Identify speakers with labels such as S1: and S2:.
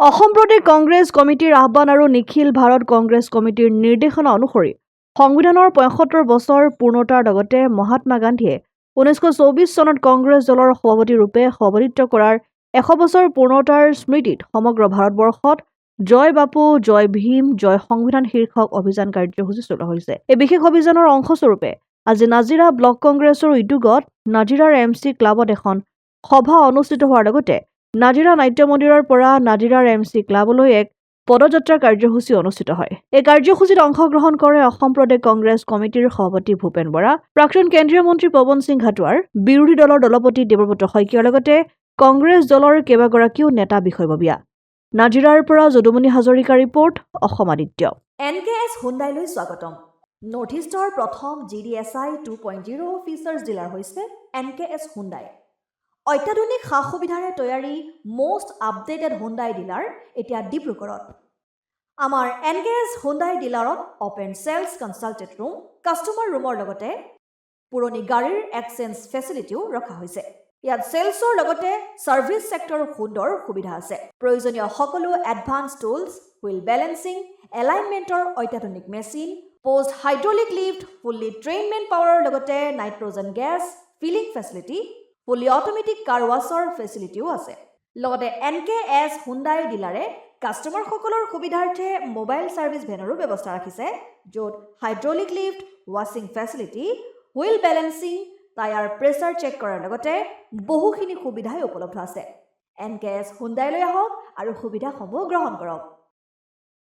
S1: অসম প্ৰদেশ কংগ্ৰেছ কমিটিৰ আহ্বান আৰু নিখিল ভাৰত কংগ্ৰেছ কমিটিৰ নিৰ্দেশনা অনুসৰি সংবিধানৰ ৭৫ বছৰ পূৰ্ণতাৰ লগতে মহাত্মা গান্ধীয়ে ১৯২৪ চনত কংগ্ৰেছ দলৰ সভাপতি ৰূপে সভাপতিত্ব কৰাৰ ১০০ বছৰ পূৰ্ণতাৰ স্মৃতিত সমগ্ৰ ভাৰতবৰ্ষত জয় বাপু, জয় ভীম, জয় সংবিধান শীৰ্ষক অভিযান কাৰ্যসূচী চলোৱা হৈছে। এই বিশেষ অভিযানৰ অংশস্বৰূপে আজি নাজিৰা ব্লক কংগ্ৰেছৰ উদ্যোগত নাজিৰাৰ MC ক্লাবত এখন সভা অনুষ্ঠিত হোৱাৰ লগতে নাজিৰা নাট্য মন্দিৰৰ পৰা নাজিৰাৰ MC ক্লাবলৈ এক পদযাত্ৰা কাৰ্যসূচী অনুষ্ঠিত হয়। এই কাৰ্যসূচীত অংশগ্ৰহণ কৰে অসম প্ৰদেশ কংগ্ৰেছ কমিটিৰ সভাপতি ভূপেন বৰা, প্ৰাক্তন কেন্দ্ৰীয় মন্ত্ৰী পৱন সিং ঘাটোৱাৰ, বিৰোধী দলৰ দলপতি দেৱব্ৰত শইকীয়াৰ লগতে কংগ্ৰেছ দলৰ কেইবাগৰাকীও নেতা বিষয়ববীয়া। নাজিৰাৰ পৰা যদুমণি হাজৰিকা ৰিপৰ্ট, অসম আদিত্য।
S2: NKS হুণ্ডাইলৈ স্বাগতম। নৰ্থ ইষ্টৰ প্ৰথম GDSI 2.0 ফিচাৰ্ছ ডিলাৰ হৈছে NKS হুণ্ডাই। অত্যাধুনিক সা সুবিধাৰে তৈয়াৰী মষ্ট আপডেটেড হুণ্ডাই ডিলাৰ এতিয়া ডিব্ৰুগড়ত। আমাৰ NKS হুণ্ডাই ডিলাৰত open sales consulted room, customer ৰুমৰ লগতে পুৰণি গাড়ীৰ এক্সচেঞ্জ ফেচিলিটিও ৰখা হৈছে। ইয়াত চেলছৰ লগতে ছাৰ্ভিচ ছেক্টৰৰ সুন্দৰ সুবিধা আছে। প্ৰয়োজনীয় সকলো এডভান্স টুলছ, হুইল বেলেন্সিং, এলাইনমেণ্টৰ অত্যাধুনিক machine, post hydraulic lift, fully ট্ৰেইনমেণ্ট পাৱাৰৰ লগতে nitrogen gas filling facility, fully automatic car ৱাছৰ ফেচিলিটিও আছে। লগতে NKS হুণ্ডাই ডিলাৰে কাষ্টমাৰসকলৰ সুবিধাৰ্থে মোবাইল ছাৰ্ভিচ ভেনৰো ব্যৱস্থা ৰাখিছে, য'ত হাইড্ৰলিক লিফ্ট, ৱাছিং facility, wheel balancing, tyre pressure check কৰাৰ লগতে বহুখিনি সুবিধাই উপলব্ধ আছে। NKS হুণ্ডাইলৈ আহক আৰু সুবিধাসমূহ গ্ৰহণ কৰক।